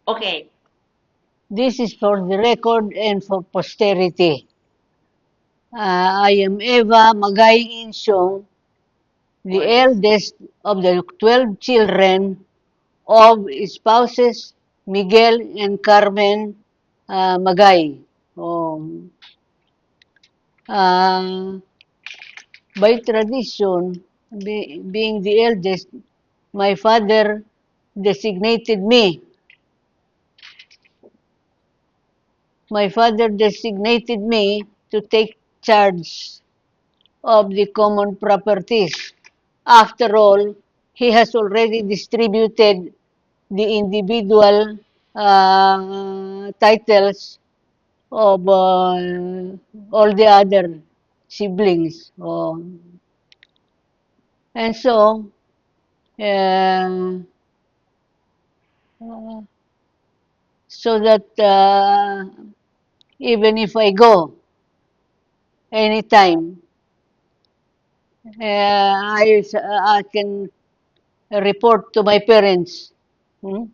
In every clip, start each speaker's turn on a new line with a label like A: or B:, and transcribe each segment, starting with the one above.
A: Okay.
B: This is for the record and for posterity. I am Eva Magay Insyong, the eldest of the 12 children of spouses Miguel and Carmen Magay. Um, uh, by tradition, being the eldest, my father designated me. My father designated me to take charge of the common properties. After all, he has already distributed the individual titles of all the other siblings. And so, uh, so that even if I go anytime, I can report to my parents, hmm,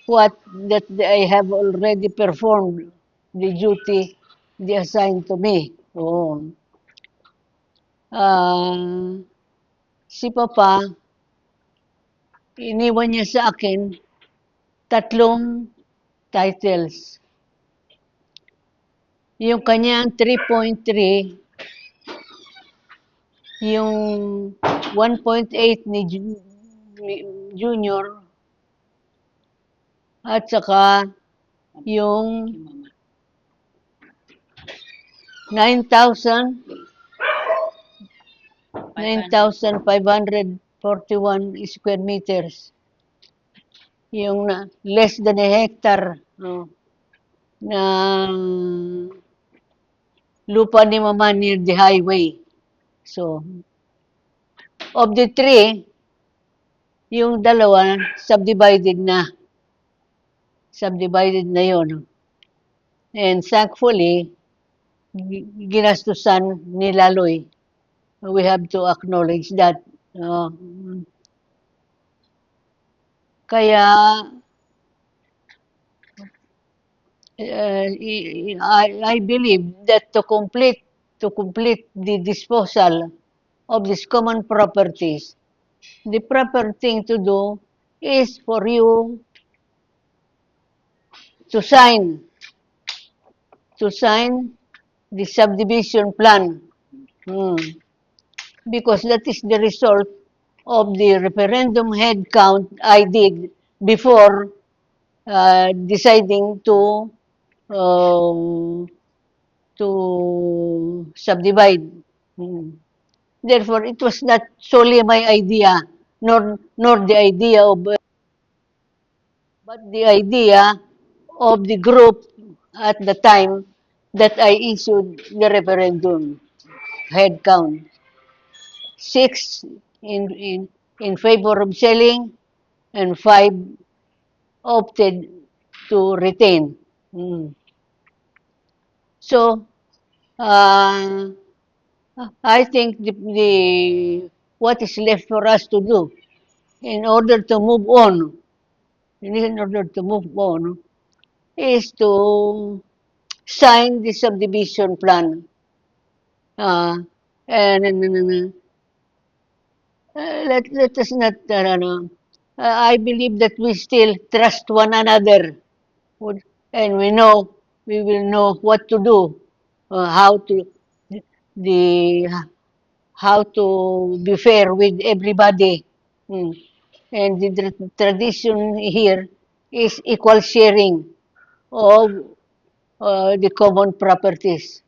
B: what that I have already performed the duty they assigned to me. Ah, si Papa, iniwan niya sa akin tatlong titles. Yung kanyang 3.3, yung 1.8 ni Junior, at saka yung 9,000 9,541 square meters. Yung less than a hectare, no, na lupa ni Mama near the highway. So, of the three, yung dalawa, subdivided na. Subdivided na yon. And thankfully, ginastusan ni Laloy. We have to acknowledge that. Uh, kaya, I believe that to complete the disposal of these common properties, the proper thing to do is for you to sign the subdivision plan. Hmm. Because that is the result of the referendum head count I did before deciding um, to subdivide. Hmm. Therefore, it was not solely my idea, nor the idea of, but the idea of the group at the time that I issued the referendum head count. Six in favor of selling, and five opted to retain. Mm. So, uh, I think what is left for us to do in order to move on, in order to move on, is to sign the subdivision plan. Uh, and let us not, I believe that we still trust one another, and we will know what to do, how to, the, how to be fair with everybody. Mm. And the tradition here is equal sharing of the common properties.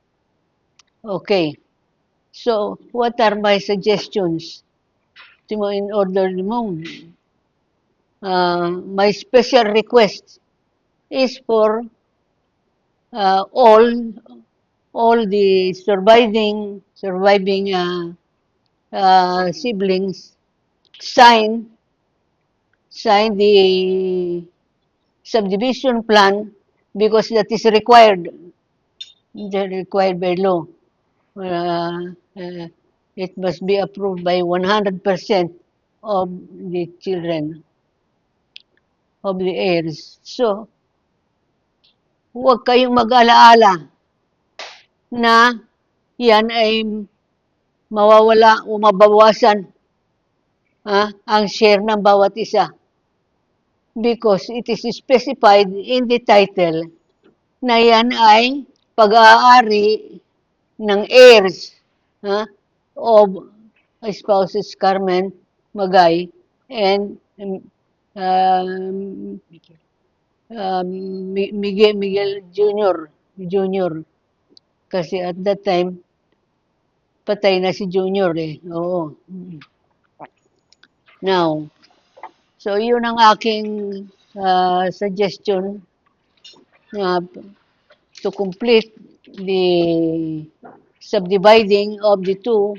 B: Okay. So, what are my suggestions in order to move? My special request is for all the surviving siblings sign the subdivision plan, because that is required by law. Uh, uh, it must be approved by 100% of the children. of the heirs. So, huwag kayong mag-alaala na yan ay mawawala o mabawasan ang share ng bawat isa. Because it is specified in the title na yan ay pag-aari ng heirs of spouses Carmen Magay and um, Miguel Junior. Kasi at that time, patay na si Junior eh. Oo. Now, so yun ang aking suggestion na to complete the subdividing of the two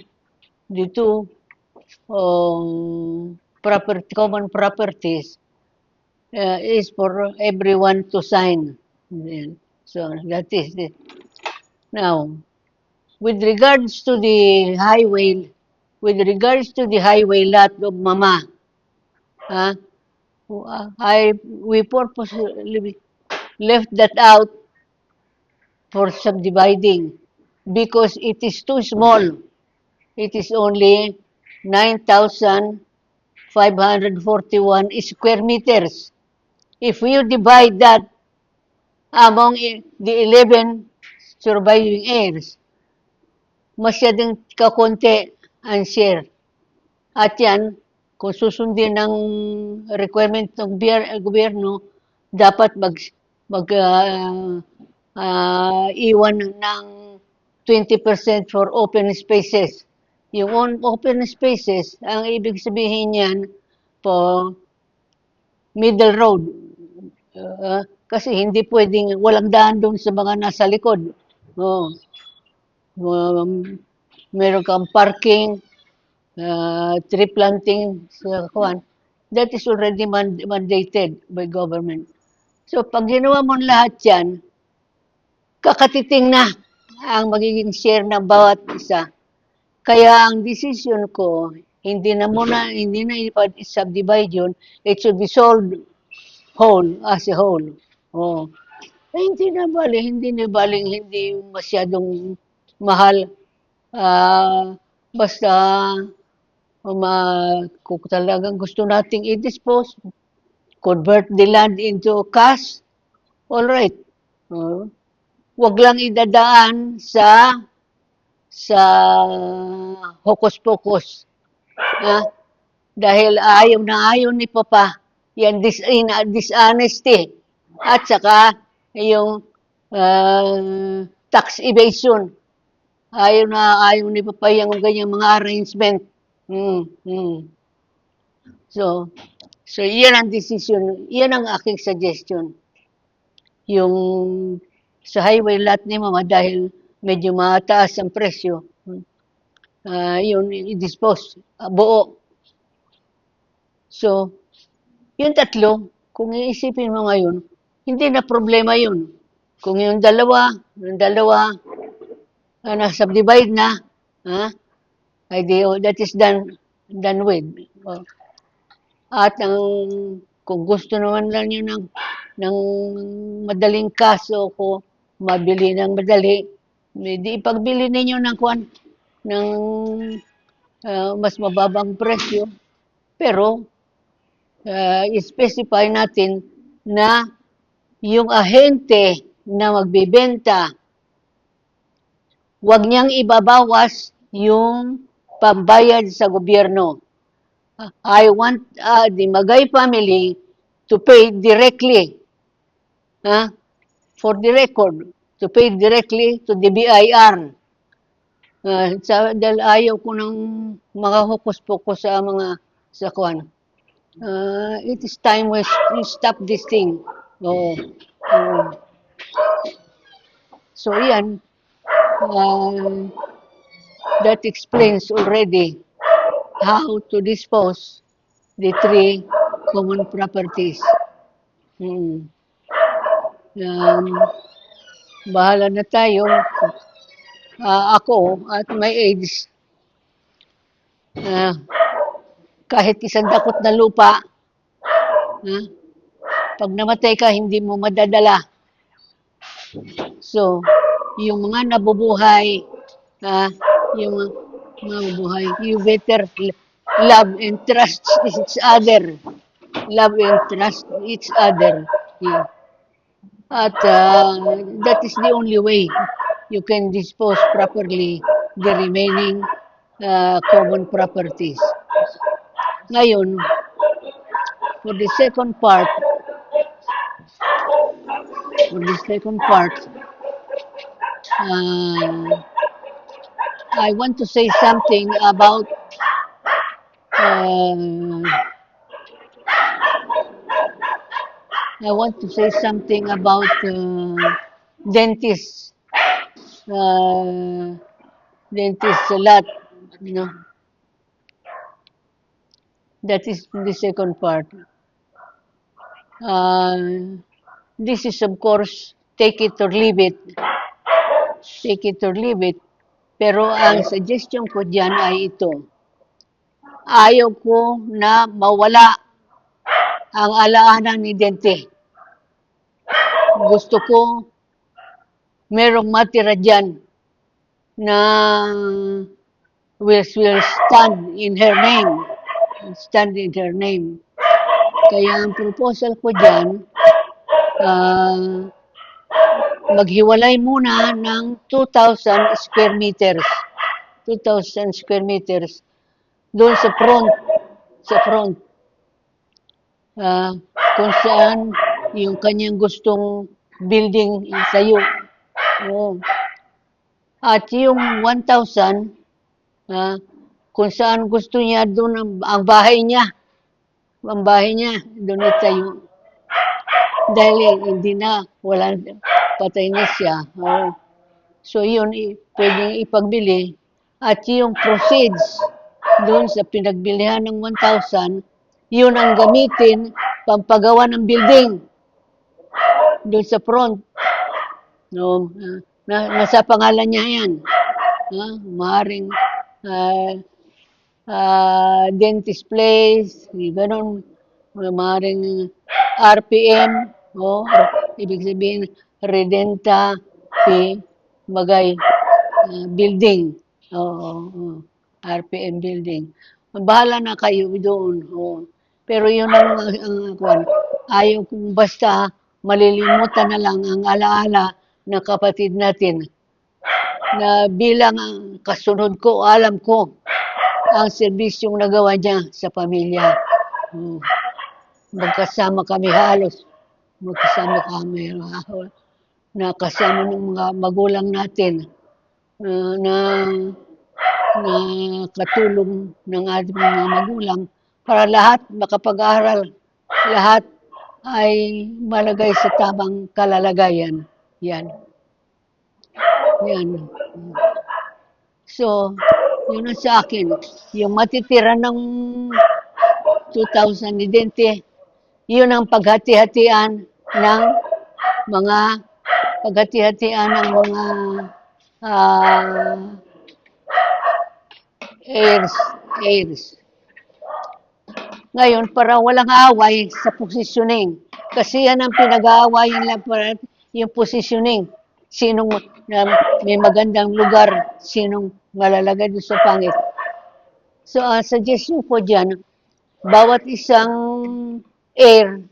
B: common properties is for everyone to sign. So that is it. Now, with regards to the highway lot of Mama, we purposely left that out for subdividing because it is too small. It is only 9,541 square meters. If you divide that among the 11 surviving heirs, masyadong kakonti ang share. At yan, kung susundin ng requirement ng gobyerno, dapat iwan ng 20% for open spaces. Yung open spaces, ang ibig sabihin yan po middle road. Kasi hindi pwedeng walang daan doon sa mga nasa likod. Oh. Meron kang parking, tree planting sa kuwan. That is already mandated by government. So pag ginawa mo lahat yan, kakatiting na ang magiging share ng bawat isa. Kaya ang decision ko, hindi na i-subdivide yun, it should be sold whole, as a whole. Oh. Hindi na baling, hindi masyadong mahal. Basta, kung talagang gusto nating i-dispose, convert the land into cash, all right. Wag lang idadaan sa hokus-pokus. Dahil ayaw ni Papa, yan dishonesty. At saka, yung tax evasion. Ayaw ni Papa yung ganyang mga arrangement. So, yan ang decision. Yan ang aking suggestion. Yung sa highway lot ni Mama dahil medyo mataas ang presyo, yun, i-dispose, buo. So, yung tatlo, kung iisipin mo ngayon, hindi na problema yun. Kung yung dalawa, na-subdivide na, that is done with. At kung gusto naman lang yun ng madaling kaso ko, mabili ng madali, di ipagbili ninyo ng mas mababang presyo. Pero, i-specify natin na yung ahente na magbebenta, wag niyang ibabawas yung pambayad sa gobyerno. I want the Magay family to pay directly, for the record, to pay directly to the BIR. Dahil ayaw ko ng mga hokus-pokus sa kuwan. It is time we stop this thing. So yan, that explains already how to dispose the three common properties. Bahala na tayo. Ako, at my age, kahit isang dakot na lupa, Pag namatay ka, hindi mo madadala. So, yung mga nabubuhay, ah, yung mga nabubuhay, you better love and trust each other. Love and trust each other. Yeah. At that is the only way you can dispose properly the remaining common properties. Ngayon, for the second part, for the second part, uh, I want to say something about I want to say something about dentists. Uh, dentists a lot, you know. That is the second part. Uh, this is of course take it or leave it. Take it or leave it. Pero ang suggestion ko diyan ay ito. Ayaw ko na mawala ang alaala ni Dente. Gusto ko merong matira dyan na will stand in her name. Stand in her name. Kaya ang proposal ko dyan, maghiwalay muna ng 2,000 square meters. 2,000 square meters doon sa front, kung saan yung kanyang gustong building itayo. Oo. At yung 1,000, kung saan gusto niya doon ang bahay niya, doon itayo. Dahil hindi na, patay na siya. Oo. So yun, pwedeng ipagbili. At yung proceeds doon sa pinagbilihan ng 1,000, yun ang gamitin pampagawa ng building doon sa front. No, nasa pangalan niya yan. Maaring dentist place, gano'n, maaaring RPM, ibig sabihin, Redenta P. Magay building. RPM building. Bahala na kayo doon. Pero yun ang ayaw kong basta malilimutan na lang ang alaala ng kapatid natin na bilang ang kasunod ko, alam ko ang serbisyong nagawa niya sa pamilya. Magkasama kami halos. Magkasama kami na kasama ng mga magulang natin na katulong ng ating mga magulang para lahat makapag-aral. Lahat ay malagay sa tamang kalalagayan. Yan. So, yun ang sa akin. Yung matitira ng 2,000 ni Dente, yun ang paghati-hatian ng mga heirs. Ngayon, para walang away sa positioning. Kasi yan ang pinag-aawayan lang para yung positioning. Sinong may magandang lugar, sinong malalagay doon sa pangit. So, suggestion ko dyan, bawat isang heir,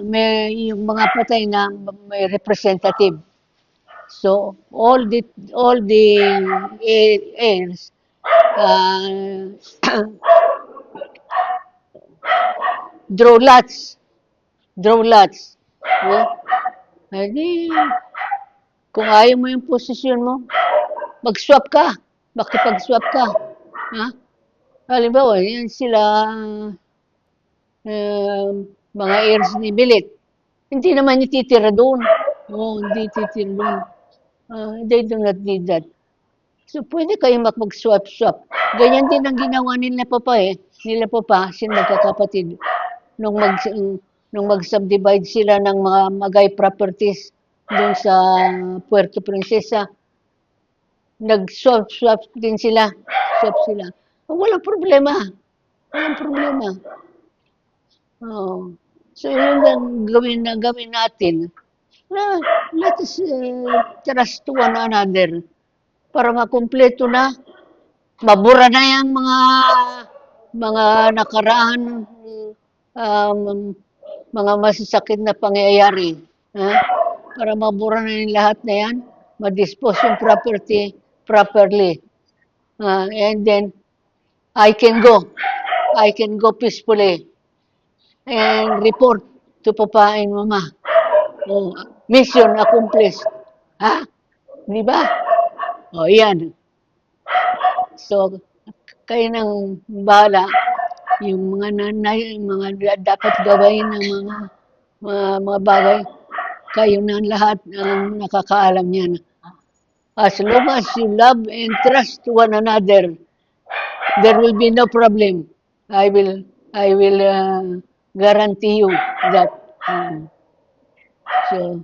B: may yung mga patay na may representative. So all the heirs draw lots. Hindi, kung ayaw mo yung posisyon mo, mag-swap ka. Makipag-swap ka. Halimbawa, yan sila mga heirs ni Bilit. Hindi naman ititira doon. Hindi titira doon. They do not need that. So, pwede kayo mag-swap-swap. Ganyan din ang ginawa nila Papa, sila magkakapatid. Nung mag-subdivide sila ng mga Magay properties doon sa Puerto Princesa, nag-swap din sila. Walang problema. Walang problema. Oo. So, yun ang gawin natin. Na, let us trust one another para makumpleto na, mabura na yung mga nakaraan um, mga masasakit na pangyayari. Ha? Para mabura na yung lahat na yan, ma-dispose yung property properly. And then, I can go. I can go peacefully and report to Papa and Mama. Oh, mission accomplished. Ha? Di ba? O, yan. So, kayo nang bahala. Yung mga nanay, yung mga dapat gawin ng mga bagay, kayo na lahat ang nakakaalam niyan. As long as you love and trust one another, there will be no problem. I will guarantee you that. So,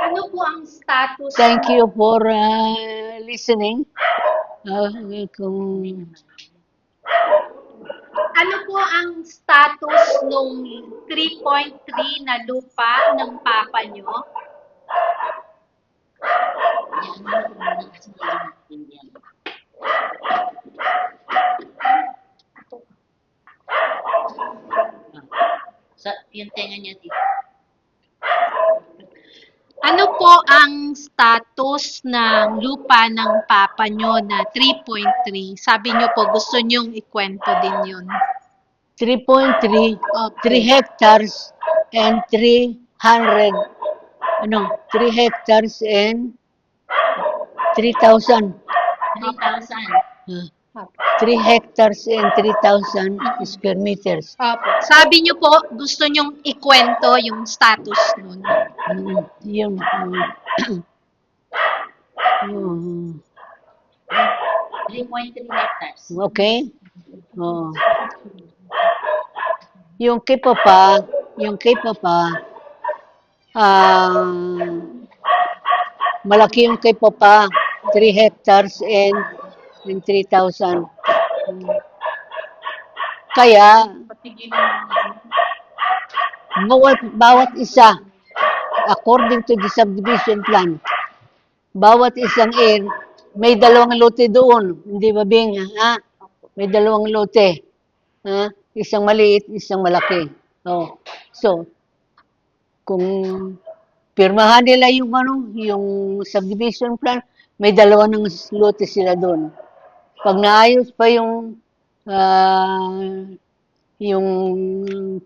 A: Ano po ang status?
B: thank you for listening. Kung
A: Ano po ang status nung 3.3 na lupa ng papa nyo?
C: Sa yung tenga niya dito.
A: Ano po ang status ng lupa ng papa nyo na 3.3? Sabi nyo po, gusto nyong ikwento din yun.
B: 3.3,
A: Opo.
B: 3 hectares and 300, 3 hectares and 3,000.
C: 3,000.
B: 3 hectares and 3,000 square meters.
A: Opo. Sabi nyo po, gusto nyong ikwento yung status nun.
B: Yun.
C: 3.3 hectares.
B: Okay? Oh. Yung kay Papa, malaki yung kay Papa, 3 hectares and 3,000. Kaya, bawat isa, according to the subdivision plan, bawat isang heir, may dalawang lote doon. Hindi ba, Bing? Ha? May dalawang lote. Ha? Isang maliit, isang malaki. Oh. So, kung pirmahan nila yung subdivision plan, may dalawa ng lote sila doon. Pag naayos pa yung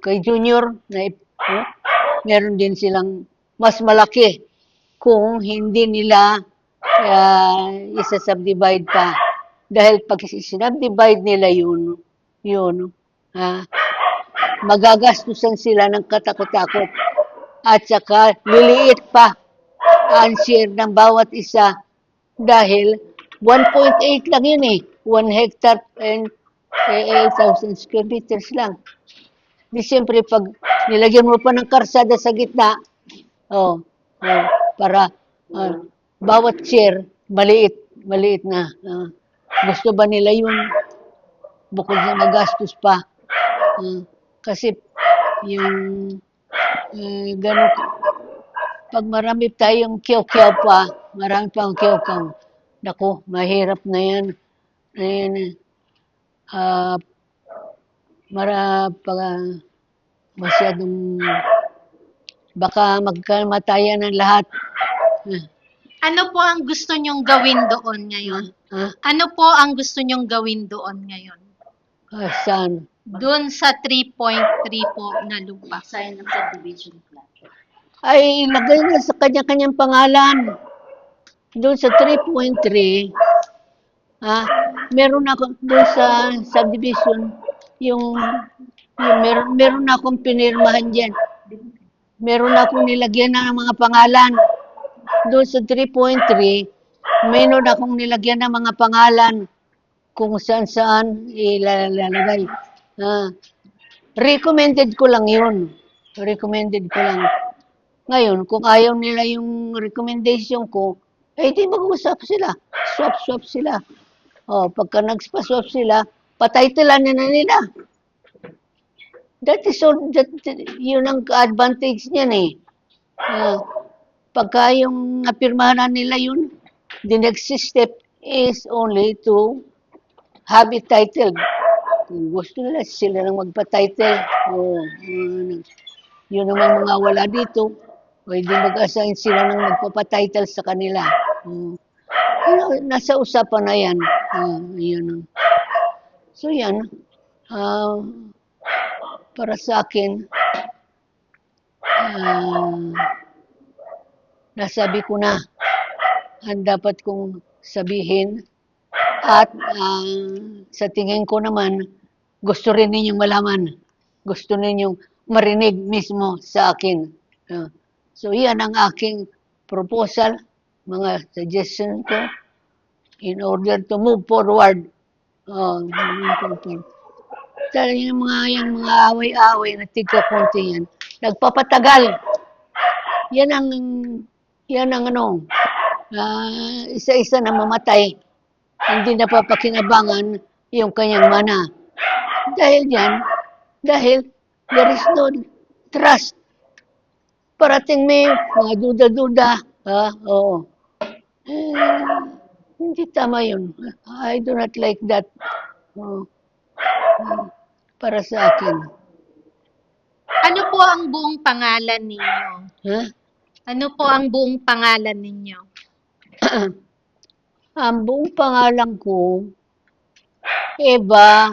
B: kay Junior, meron din silang mas malaki kung hindi nila isa-subdivide pa. Dahil pag sinubdivide nila yun, magagastusan sila ng katakot-takot. At saka liliit pa ang share ng bawat isa dahil 1.8 lang yun eh. 1 hectare and 8,000 square meters lang. Di siyempre pag nilagyan mo pa ng karsada sa gitna, para bawat share, maliit na. Gusto ba nila yun? Bukod na magastos pa. Kasi yung gano'n, pag marami tayong kiyaw-kiyaw pa, marami pang kiyaw-kiyaw, naku, mahirap na yan. Ayan, masyadong baka magkamatayan ng lahat.
A: Ano po ang gusto nyong gawin doon ngayon? Ano po ang gusto nyong gawin doon ngayon?
B: Saan?
A: Doon sa 3.3 po na lupa.
C: Sign ng subdivision plan.
B: Ay, ilagay na sa kanya-kanyang pangalan. Doon sa 3.3, meron ako doon sa subdivision, meron akong pinirmahan dyan. Meron akong nilagyan ng mga pangalan. Doon sa 3.3, meron akong nilagyan ng mga pangalan kung saan-saan ilalagay. Recommended ko lang yun. Recommended ko lang. Ngayon, kung ayaw nila yung recommendation ko, di mag-usap sila. Swap sila. Pagka nag-swap sila, pataytilan na nila. That is all, yun ang advantage niyan eh. Pagka yung napirmahan na nila yun, the next step is only to have it titled. Kung gusto nila, sila nang magpa-title. O, yun naman mga wala dito, pwede mag-assign sila nang magpapatitle sa kanila. Nasa usapan na yan. Yun. So yan, para sa akin, nasabi ko na ang dapat kong sabihin at sa tingin ko naman, gusto rin ninyong malaman. Gusto ninyong marinig mismo sa akin. So yan ang aking proposal, mga suggestion ko in order to move forward. Yung mga away-away na tigka-konti yan, nagpapatagal. Yan ang isa-isa na mamatay. Hindi napapakinabangan yung kanyang mana. Dahil there is no trust. Parating may mga duda-duda. Oo. Hindi tama yun. I do not like that. Para sa akin.
A: Ano po ang buong pangalan ninyo? Ano po ang buong pangalan ninyo?
B: Ang buong pangalan ko, Eva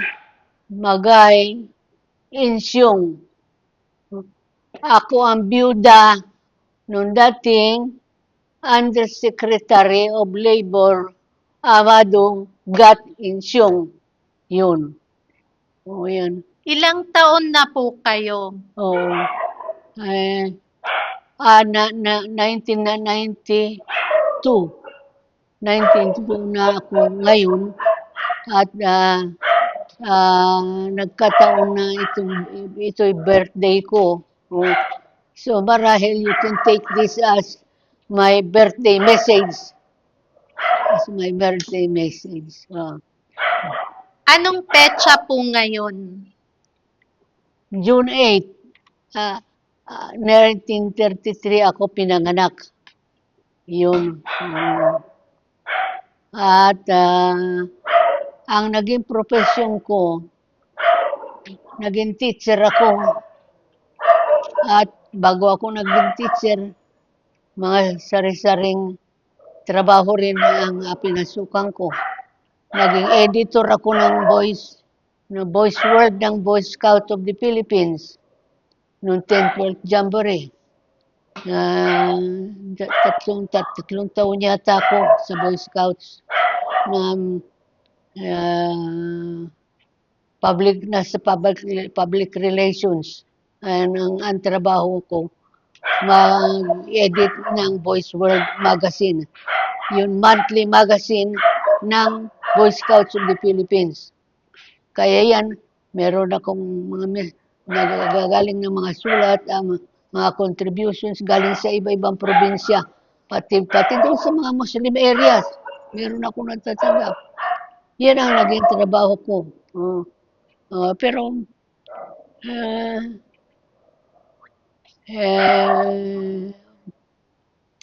B: Magay Insyong. Ako ang byuda nung dating Undersecretary of Labor Amado Gat Insyong. Yun. Yan.
A: Ilang taon na po kayo?
B: 1992. 1992 na ako ngayon at nagkataon na ito'y birthday ko. So marahil you can take this as my birthday message. As my birthday message.
A: Anong petsa po ngayon?
B: June 8, 1933 ako pinanganak. Yun. At ang naging profesyon ko, naging teacher ako. At bago ako naging teacher, mga sari-saring trabaho rin ang pinasukan ko. Naging editor ako ng Voice Word ng Boy Scout of the Philippines noong 10th World Jamboree. Tatlong taon yata ako sa Boy Scouts na public relations. Ang trabaho ko, mag-edit ng Voice World magazine. Yung monthly magazine ng Boy Scouts of the Philippines. Kaya yan, meron akong mga nagagaling ng mga sulat, mga contributions galing sa iba-ibang probinsya. Pati doon sa mga Muslim areas, meron akong natatanggap. Yan ang naging trabaho ko. Pero,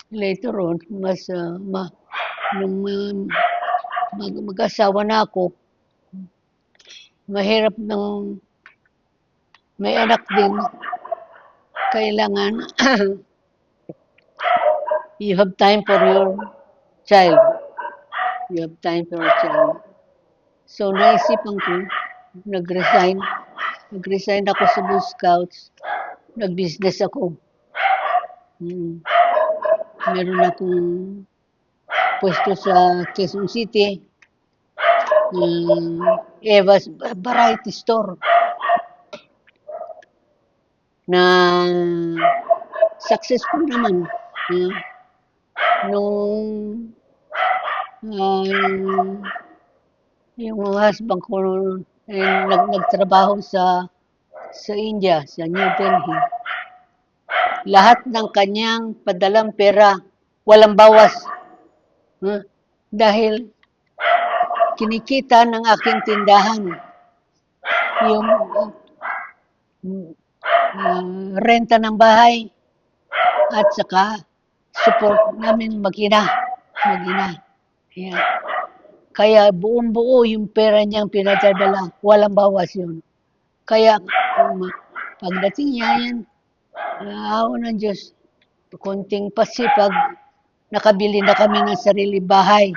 B: later on, nung mag-asawa na ako, mahirap nang may anak din. Kailangan you have time for your child. You have time for your child. So, naisipan ko, nag-resign. Nag-resign ako sa Boy Scouts. Nag-business ako. Meron akong pwesto sa Quezon City. Eva's Variety Store. Na successful naman. Nung yung husband ko nagtrabaho sa India, sa New Delhi. Lahat ng kanyang padalang pera, walang bawas. Dahil kinikita ng aking tindahan. renta ng bahay, at saka support namin mag-ina. Yan. Kaya buong-buo yung pera niyang pinadadala, walang bawas yun. Kaya pagdating niya yan, ako ng Diyos, konting pasipag, nakabili na kami ng sarili bahay.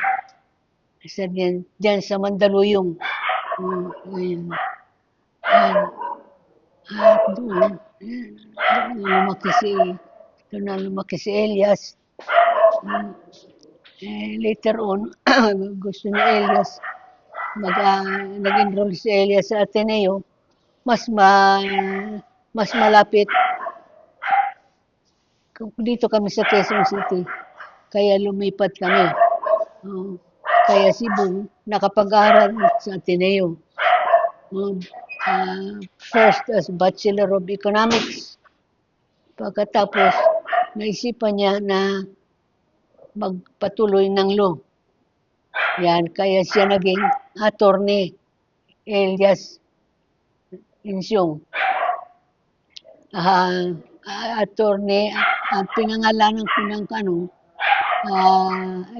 B: Isa diyan sa Mandaluyong. Ayun. Yan. At doon lumaki si Elias. Later on, gusto ni Elias, nag-enroll si Elias sa Ateneo, mas malapit dito kami sa Quezon City. Kaya lumipat kami. Kaya si Bong nakapag-aral sa Ateneo. First as Bachelor of Economics. Pagkatapos, naisipan niya na magpatuloy ng law. Yan, kaya siya naging attorney, Elias Insyong. Attorney, ang pinangalanan ko ng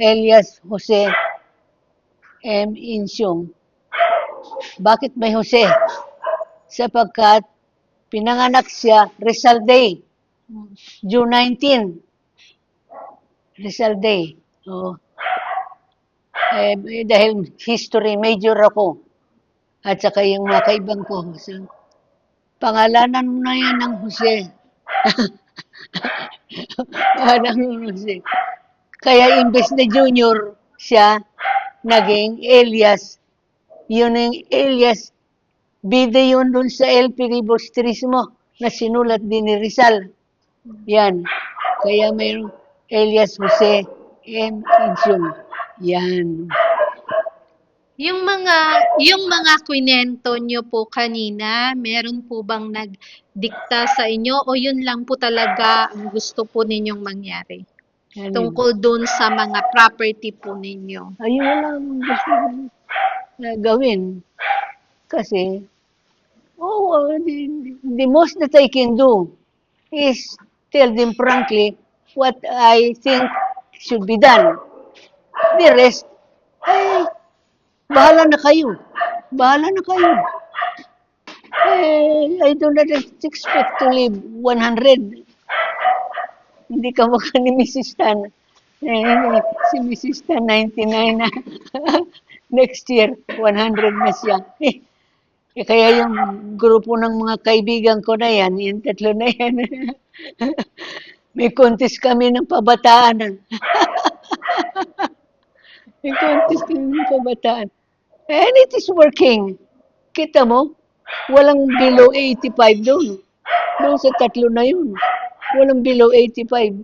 B: Elias Jose M. Insyong. Bakit may Jose? Sapagkat pinanganak siya Rizal Day, June 19. Rizal Day. Dahil history major ako. At saka yung mga kaibang ko. So, pangalanan mo na yan ng Jose. Jose. Kaya imbes na junior siya, naging Elias. Yun yung Elias. Bida yun dun sa LP Ribos Turismo na sinulat din ni Rizal. Yan. Kaya mayroong Elias Jose M. Insyong. Yan.
A: Yung mga kwento nyo po kanina, meron po bang nagdikta sa inyo o yun lang po talaga ang gusto po ninyong mangyari? Tungkol dun sa mga property po ninyo.
B: Ayun na lang gusto ko gawin. Kasi, the most that I can do is tell them frankly what I think should be done. The rest, bahala na kayo. I do not expect to live 100. Hindi ka mukha ni Mrs. Tan. Si Mrs. Tan, 99 na. Next year, 100 na siya. Kaya yung grupo ng mga kaibigan ko na yan, yung tatlo na yan, may contest kami ng pabataan. And it is working. Kita mo, walang below 85 doon. Doon sa tatlo na yun. Walang below 85.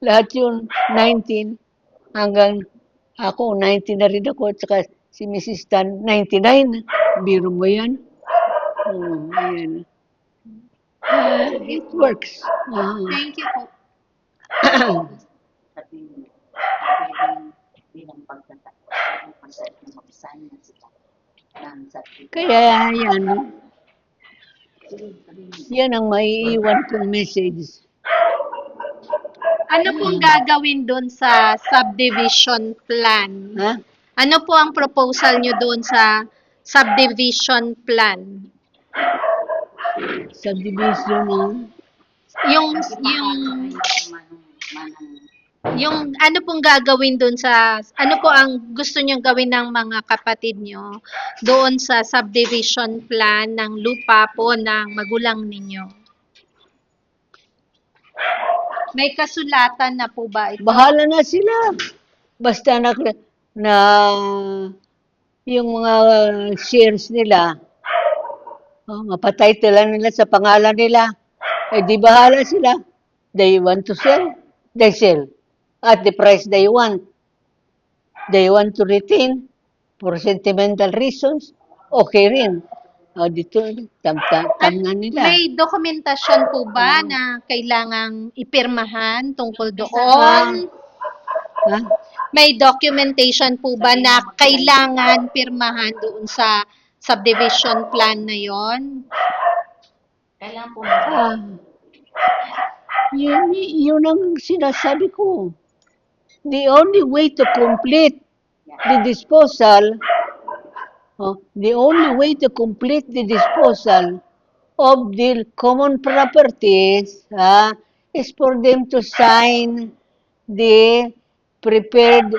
B: Lahat yun, 19. Hanggang ako, 19 na rin ako. At saka si Mrs. Tan, 99. Biro mo yan. Ayan. It works.
A: Thank you po.
B: Kaya yan. Yan ang maiiwan kong message.
A: Ano pong gagawin doon sa subdivision plan?
B: Ha?
A: Ano po ang proposal nyo doon sa subdivision plan?
B: Subdivision ng
A: Yung ano pong gagawin doon sa ano po ang gusto nyong gawin ng mga kapatid nyo doon sa subdivision plan ng lupa po ng magulang ninyo? May kasulatan na po ba ito?
B: bahala na sila. Basta na yung mga shares nila, mapatitlean nila sa pangalan nila. Di bahala sila. They want to sell, they sell. At the price they want. They want to retain for sentimental reasons, okay rin. Dito, tamnan nila.
A: May dokumentasyon po ba na kailangang ipirmahan tungkol doon?
B: Ha?
A: May documentation po ba na kailangan pirmahan doon sa subdivision plan na yon?
C: Kailangan po
B: Ah, yun ang sinasabi ko. The only way to complete the disposal, the only way to complete the disposal of the common properties is for them to sign the prepared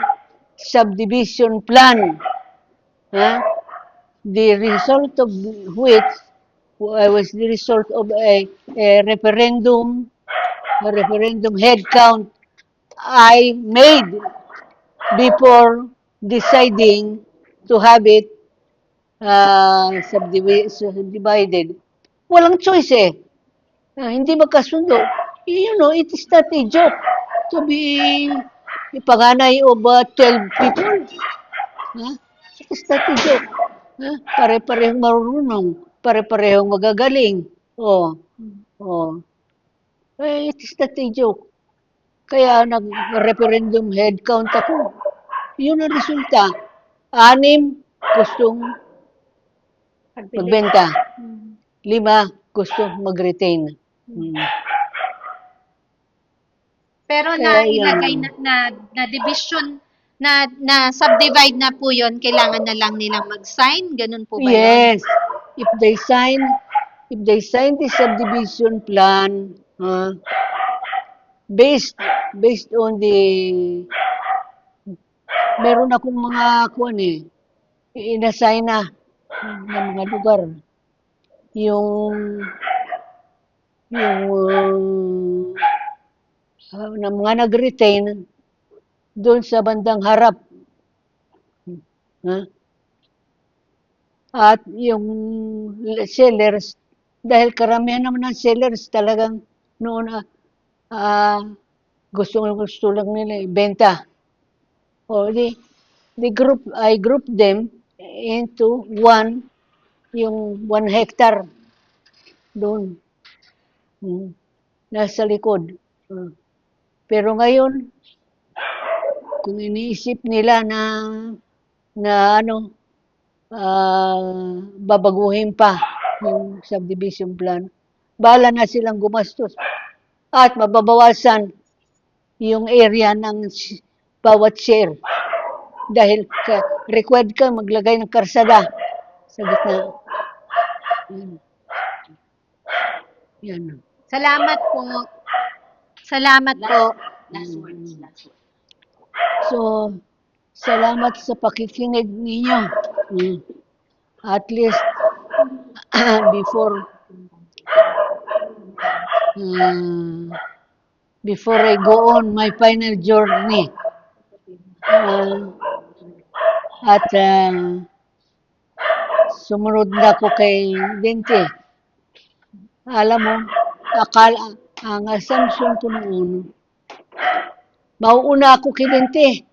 B: subdivision plan. ah, the result of which was the result of a referendum head count I made before deciding to have it subdivided. Walang choice eh. Hindi magkasundo. It is not a joke to be ipanganay of 12 people. It is not a joke. Pare-parehong marunong. Pare-parehong magagaling. Oh, oh. It is not a joke. Kaya nag-referendum head count ako. Yun ang resulta. 6 gustong magbenta. 5 gustong mag-retain.
A: Pero
B: Kaya
A: nailagay
B: yan.
A: na division na subdivide na po 'yon, kailangan na lang nilang mag-sign, ganun po ba 'yon?
B: Yes. If they sign the subdivision plan, based on the meron akong mga inassign na mga lugar. Yung na mga nag-retain doon sa bandang harap. At yung sellers, dahil karamihan naman ng sellers talagang noon gusto lang nila ibenta. O I group them into yung 1 hectare doon. Nasa likod. Pero ngayon, kung iniisip nila na babaguhin pa yung subdivision plan, bahala na silang gumastos at mababawasan yung area ng bawat share dahil required ka maglagay ng karsada sa gitna. Yan.
A: Salamat po. Salamat po.
C: Last words.
B: So, salamat sa pakikinig ninyo. At least, before I go on my final journey, at sumunod na ako kay Dente. Alam mo, ang assumption ko noon, mauuna ako kay Dente.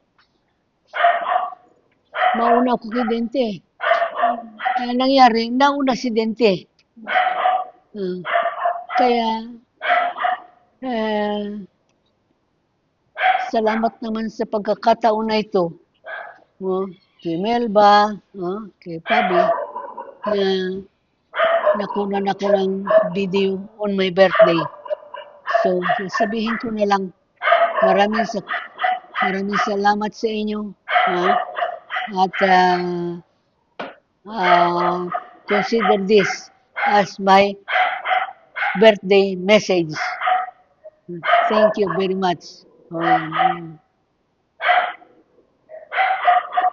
B: Kaya nangyari, nauna si Dente. Kaya, salamat naman sa pagkakataon na ito. Kay Melba, kay Fabi, na nakunan ako ng video on my birthday. So, sabihin ko na lang, maraming salamat sa inyo. At consider this as my birthday message. Thank you very much.